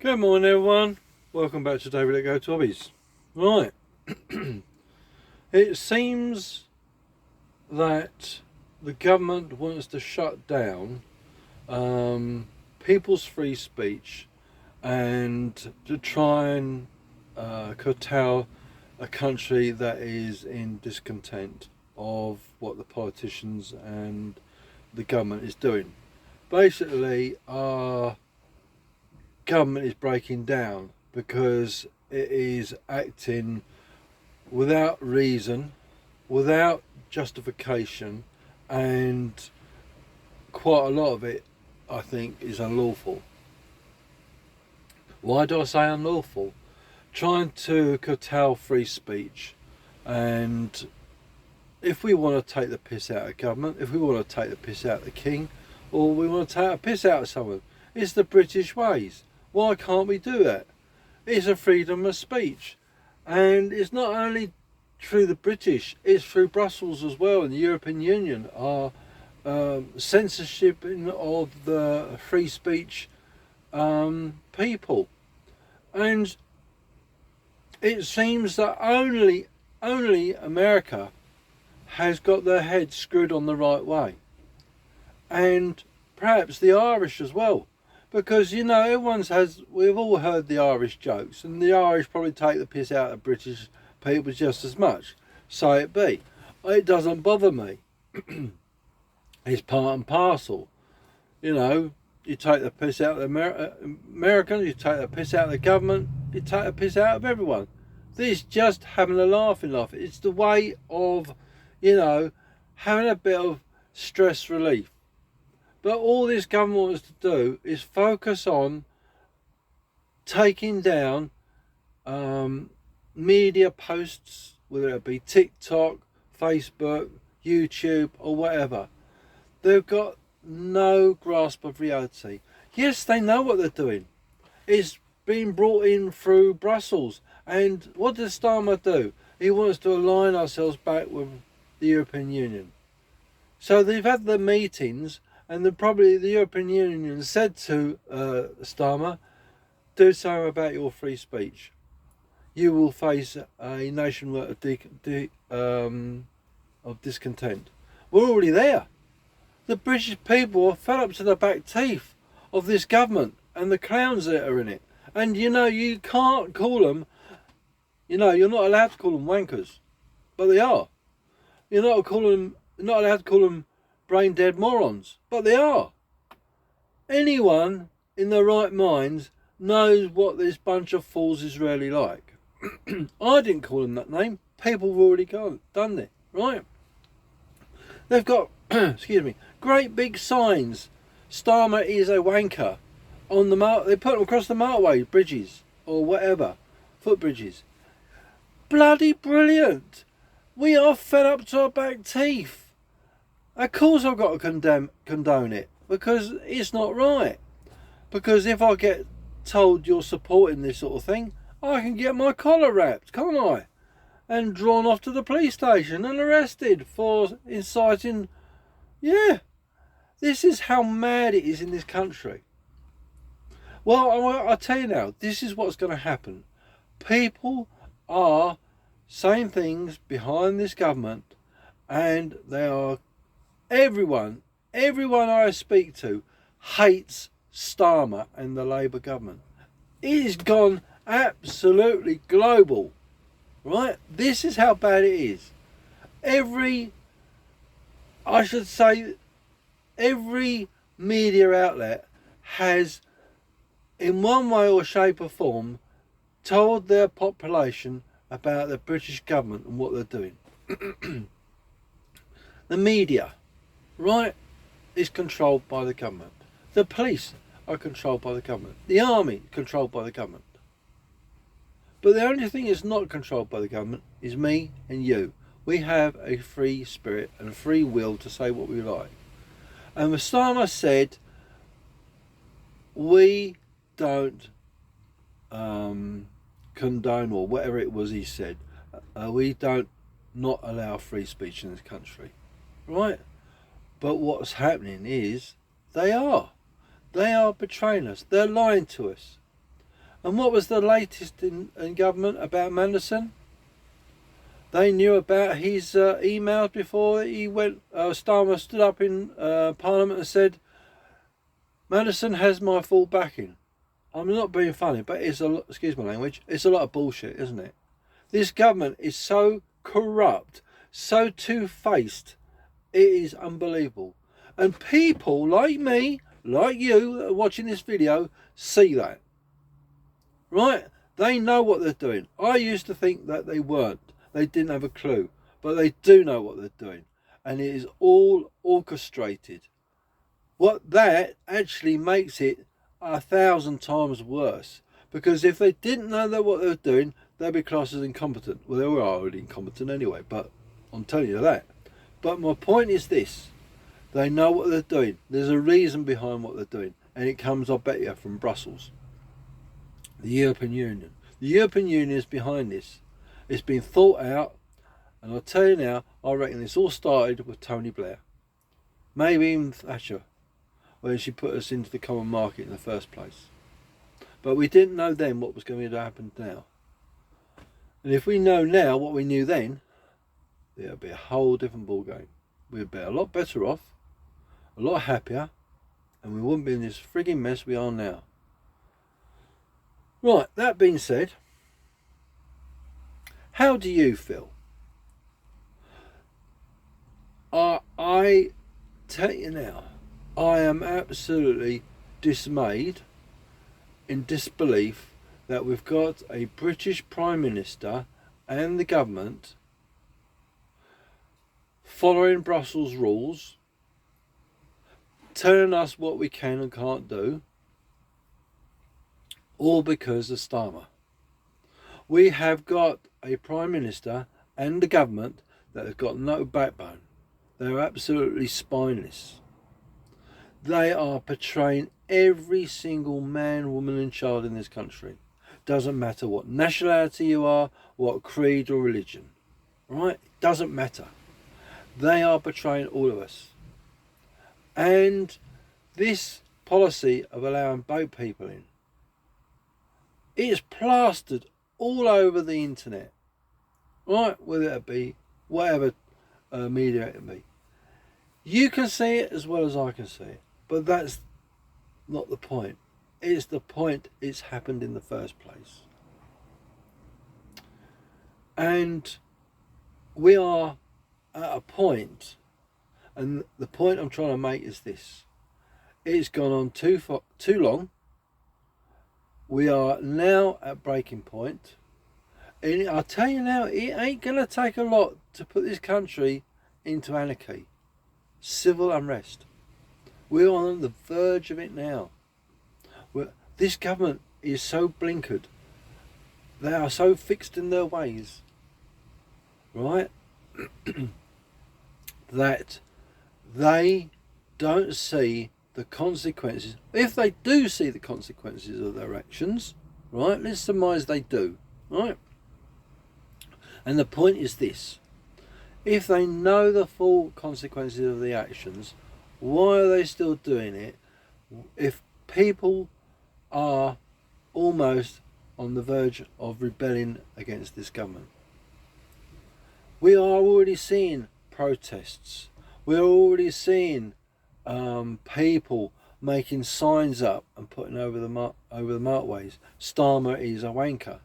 Good morning, everyone. Welcome back to David Let Go to Hobbies. Right. It seems that the government wants to shut down people's free speech and to try and curtail a country that is in discontent of what the politicians and the government is doing. Basically, our government is breaking down because it is acting without reason, without justification, and quite a lot of it, I think, is unlawful. Why do I say unlawful? Trying to curtail free speech, and if we want to take the piss out of government, if we want to take the piss out of the king, or we want to take a piss out of someone, it's the British ways. Why can't we do that? It's a freedom of speech. And it's not only through the British, it's through Brussels as well, and the European Union are censorship of the free speech people. And it seems that only America has got their head screwed on the right way. And perhaps the Irish as well. Because, you know, we've all heard the Irish jokes, and the Irish probably take the piss out of British people just as much. So it be. It doesn't bother me. It's part and parcel. You know, you take the piss out of the Americans, you take the piss out of the government, you take the piss out of everyone. This is just having a laugh. It's the way of, you know, having a bit of stress relief. But all this government wants to do is focus on taking down media posts, whether it be TikTok, Facebook, YouTube, or whatever. They've got no grasp of reality. Yes, they know what they're doing. It's been brought in through Brussels. And what does Starmer do? He wants to align ourselves back with the European Union. So they've had the meetings, and probably the European Union said to Starmer, do something about your free speech. You will face a nationwide of discontent. We're already there. The British people are fed up to the back teeth of this government and the clowns that are in it. And you know, you can't call them, you know, you're not allowed to call them wankers, but they are. You're not allowed to call them brain dead morons, but they are. Anyone in their right minds knows what this bunch of fools is really like. I didn't call them that name. People have already done it, right? They've got, excuse me, great big signs. Starmer is a wanker on the they put them across the motorway bridges or whatever, footbridges. Bloody brilliant! We are fed up to our back teeth. Of course I've got to condone it, because it's not right. Because if I get told you're supporting this sort of thing, I can get my collar wrapped, can't I? And drawn off to the police station and arrested for inciting. Yeah, this is how mad it is in this country. Well, I'll tell you now, this is what's going to happen. People are saying things behind this government, and they are everyone I speak to hates Starmer and the Labour government. It has gone absolutely global, right? This is how bad it is. Every media outlet has, in one way or shape or form, told their population about the British government and what they're doing. The media, right, is controlled by the government. The police are controlled by the government. The army controlled by the government. But the only thing that's not controlled by the government is me and you. We have a free spirit and a free will to say what we like. And Starmer said, we don't condone, or whatever it was he said, we don't not allow free speech in this country, right? But what's happening is they are betraying us. They're lying to us. And what was the latest in government about Manderson? They knew about his emails before he went. Starmer stood up in Parliament and said, Manderson has my full backing. I'm not being funny, but it's a lot, excuse my language, it's a lot of bullshit, isn't it? This government is so corrupt, so two-faced, it is unbelievable. And people like me, like you that are watching this video, see that. Right? They know what they're doing. I used to think that they weren't. They didn't have a clue. But they do know what they're doing. And it is all orchestrated. What that actually makes it 1,000 times worse. Because if they didn't know that what they were doing, they'd be classed as incompetent. Well, they were already incompetent anyway, but I'm telling you that. But my point is this. They know what they're doing. There's a reason behind what they're doing. And it comes, I bet you, from Brussels. The European Union. The European Union is behind this. It's been thought out. And I'll tell you now, I reckon this all started with Tony Blair. Maybe even Thatcher, when she put us into the common market in the first place. But we didn't know then what was going to happen now. And if we know now what we knew then, it'll be a whole different ballgame. We'd be a lot better off, a lot happier, and we wouldn't be in this frigging mess we are now. Right, that being said, how do you feel? I tell you now, I am absolutely dismayed, in disbelief, that we've got a British Prime Minister and the government following Brussels rules, telling us what we can and can't do, all because of Starmer. We have got a Prime Minister and the government that have got no backbone. They're absolutely spineless. They are betraying every single man, woman and child in this country. Doesn't matter what nationality you are, what creed or religion. Right? Doesn't matter. They are betraying all of us. And this policy of allowing boat people in, it's plastered all over the internet. Right? Whether it be whatever media it be. You can see it as well as I can see it. But that's not the point. It's the point it's happened in the first place. And we are at a point, and the point I'm trying to make is this. It's gone on too long. We are now at breaking point. And I tell you now, it ain't going to take a lot to put this country into anarchy. Civil unrest. We're on the verge of it now. This government is so blinkered. They are so fixed in their ways. Right? That they don't see the consequences. If they do see the consequences of their actions, right? Let's surmise they do. Right? And the point is this. If they know the full consequences of the actions, why are they still doing it? If people are almost on the verge of rebelling against this government. We are already seeing protests. We're already seeing people making signs up and putting over the markways. Starmer is a wanker.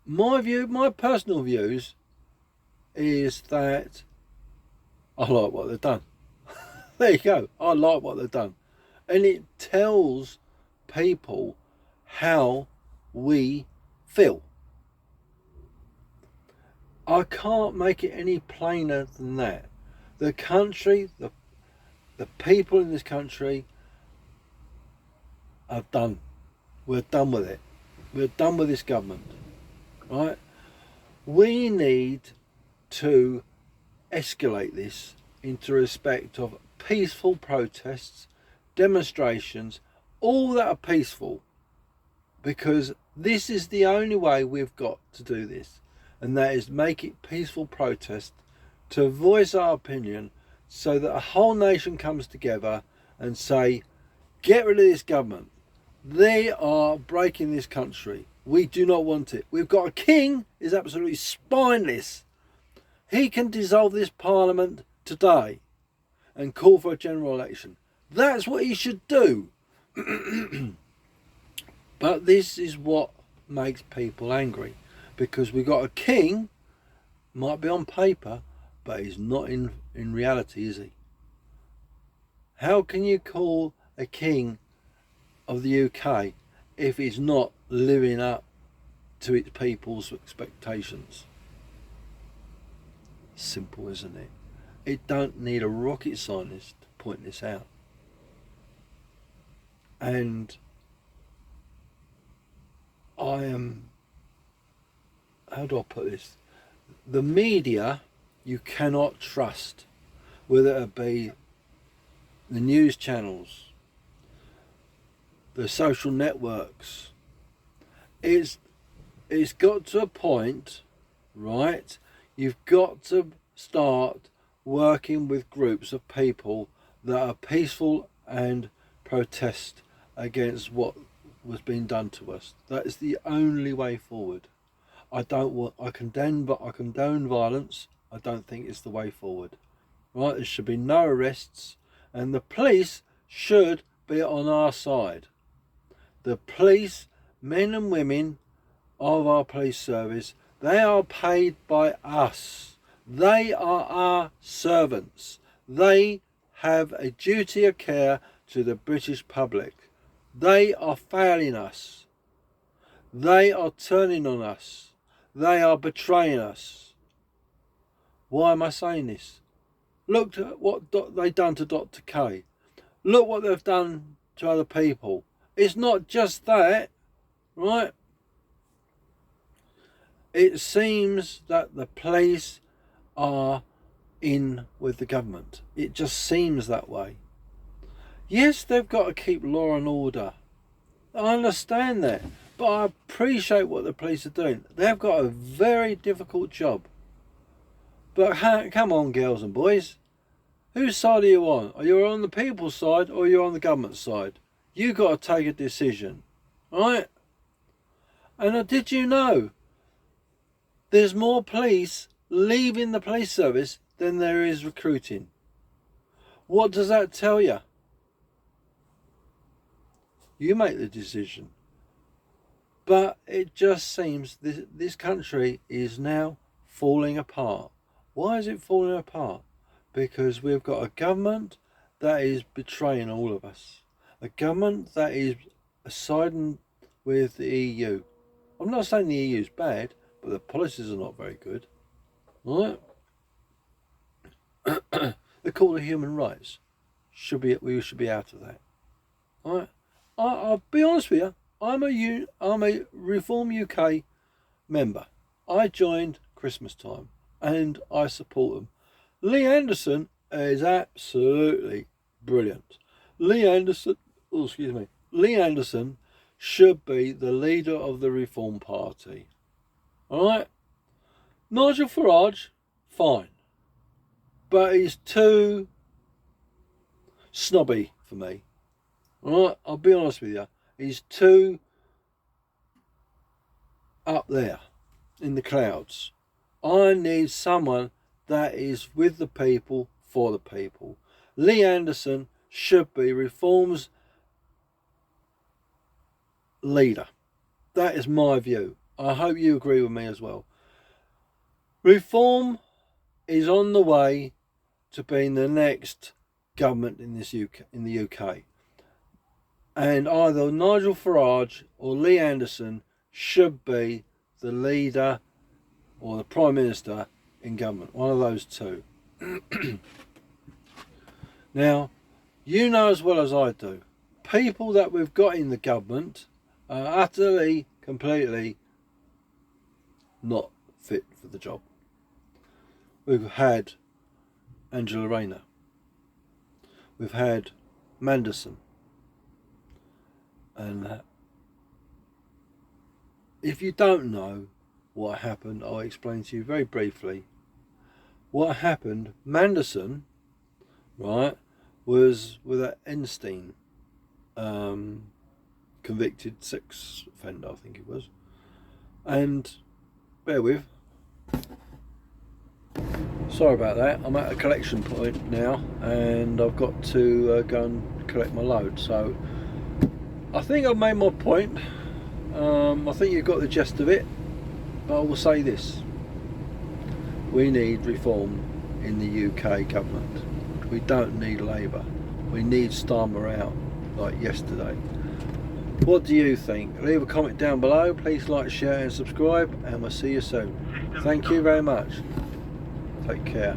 My view, my personal views, is that I like what they've done. There you go. I like what they've done. And it tells people how we feel. I can't make it any plainer than that. The country, the people in this country are done. We're done with it. We're done with this government. Right? We need to escalate this into respect of peaceful protests, demonstrations, all that are peaceful, because this is the only way we've got to do this, and that is make it peaceful protest to voice our opinion so that a whole nation comes together and say, get rid of this government. They are breaking this country. We do not want it. We've got a king who's absolutely spineless. He can dissolve this parliament today and call for a general election. That's what he should do. But this is what makes people angry, because we've got a king, might be on paper, but he's not in reality, is he? How can you call a king of the UK if he's not living up to its people's expectations? Simple, isn't it? It don't need a rocket scientist to point this out. And I am, how do I put this? The media you cannot trust, whether it be the news channels, the social networks. It's got to a point, right? You've got to start working with groups of people that are peaceful and protest against what was being done to us. That is the only way forward. I condone violence. I don't think it's the way forward. Right? There should be no arrests, and the police should be on our side. The police, men and women of our police service, they are paid by us. They are our servants. They have a duty of care to the British public. They are failing us. They are turning on us. They are betraying us. Why am I saying this? Look at what they've done to Dr. K. Look what they've done to other people. It's not just that, right? It seems that the police are in with the government. It just seems that way. Yes, they've got to keep law and order. I understand that. But I appreciate what the police are doing. They've got a very difficult job. But come on, girls and boys. Whose side are you on? Are you on the people's side or are you on the government side? You got to take a decision. Right? And did you know there's more police leaving the police service than there is recruiting? What does that tell you? You make the decision. But it just seems this country is now falling apart. Why is it falling apart? Because we've got a government that is betraying all of us. A government that is siding with the EU. I'm not saying the EU is bad, but the policies are not very good. Right? The Court of Human Rights we should be out of that. Right? I'll be honest with you. I'm a Reform UK member. I joined Christmas time and I support them. Lee Anderson is absolutely brilliant. Lee Anderson should be the leader of the Reform Party. Alright? Nigel Farage, fine. But he's too snobby for me. Alright? I'll be honest with you. He's too up there in the clouds. I need someone that is with the people, for the people. Lee Anderson should be Reform's leader. That is my view. I hope you agree with me as well. Reform is on the way to being the next government in the UK. And either Nigel Farage or Lee Anderson should be the leader or the Prime Minister in government. One of those two. Now, you know as well as I do, people that we've got in the government are utterly, completely not fit for the job. We've had Angela Rayner. We've had Manderson. And if you don't know what happened, I'll explain to you very briefly. What happened, Manderson, right, was with that Einstein convicted sex offender, I think it was. And bear with. Sorry about that. I'm at a collection point now, and I've got to go and collect my load. So I think I've made my point. I think you've got the gist of it. But I will say this: we need reform in the UK government. We don't need Labour. We need Starmer out, like yesterday. What do you think? Leave a comment down below. Please like, share and subscribe, and we'll see you soon. Thank you very much. Take care.